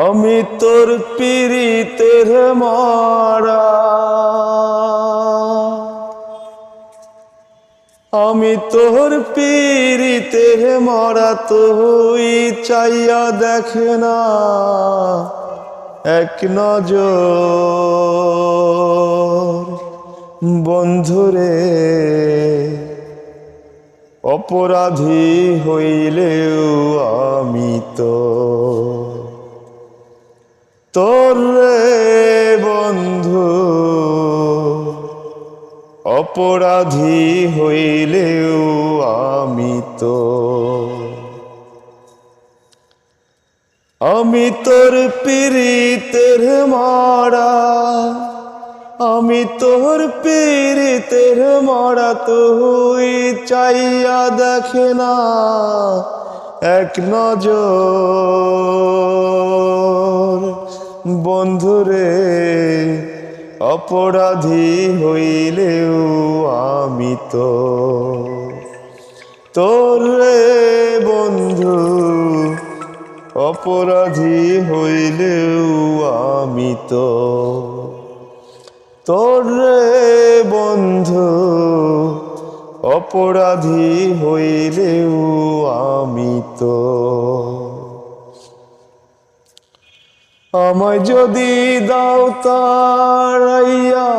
আমি তোর পীড়িতের মরা, আমি তোর পীড়িতের মরা, তুই চাইয়া দেখ না এক নজর। বন্ধুরে অপরাধী হইলেও আমি তোর রে বন্ধু, অপরাধী হইলেও আমি আমি তোর পীড়িতের মরা, আমি তোর পীড়িতের মরা, তুই চাইয়া দেখ না এক নজর। বন্ধুরে অপরাধী হইলেও আমি তোর রে বন্ধু, অপরাধী হইলেও আমি তোর রে বন্ধু, অপরাধী হইলেও আমি আমায় যদি দাও তাড়াইয়া,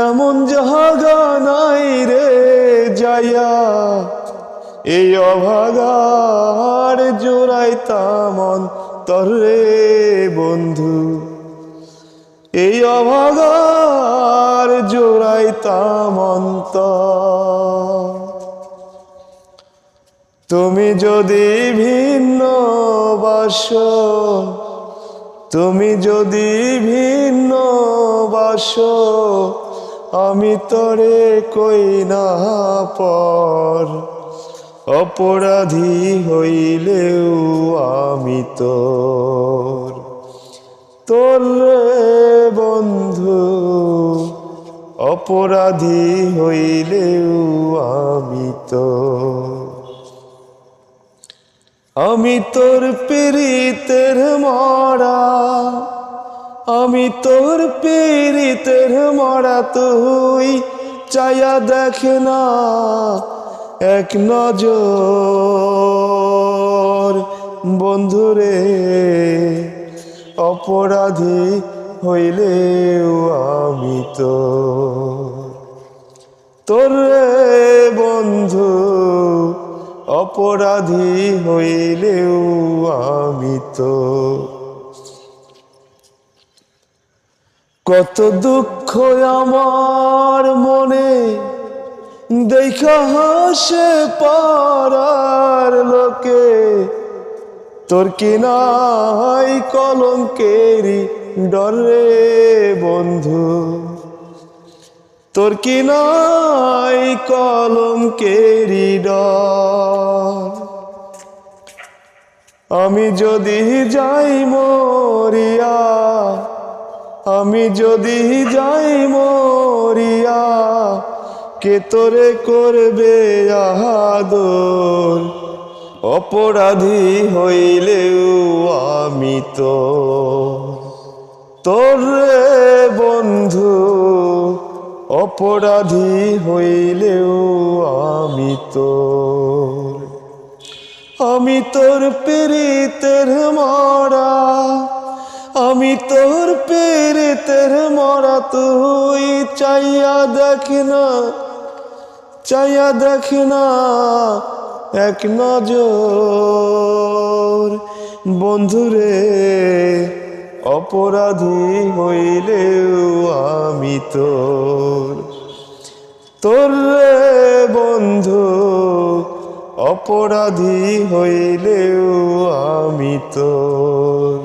এমন জাগা নাই রে যাইয়া, এই অভাগার জোড়াইতাম অন্তর রে বন্ধু, এই অভাগার জোড়াইতাম অন্তর। তুমি যদি ভিন্ন বাসো, তুমি যদি ভিন্ন বাসো, আমি তোরে কই না পর। অপরাধী হইলেও আমি তোর রে বন্ধু, অপরাধী হইলেও আমি আমি তোর পীড়িতের মরা, আমি তোর পীড়িতের মরা, তুই চাইয়া দেখ না এক নজর। বন্ধুরে অপরাধী হইলেও আমি তোর রে বন্ধু, অপরাধী হইলেও আমি কত দুঃখ আমার মনে দেখা হাসে পাড়ার লোকে, তোর কি নাই কলঙ্কেরি ডরে বন্ধু, তোর কি নাই কলঙ্কেরি ডর। আমি যদি যাই মরিয়া, আমি যদি যাই মরিয়া, কে তোরে করবে আদর। অপরাধী হইলেও আমি তোর রে বন্ধু, অপরাধী হইলেও আমি আমি তোর পীড়িতের মরা, আমি তোর পীড়িতের মরা, তুই চাইয়া দেখ না, চাইয়া দেখ না এক নজর। বন্ধুরে অপরাধী হইলেও আমি তোর রে বন্ধু, অপরাধী হইলেও আমি তোর।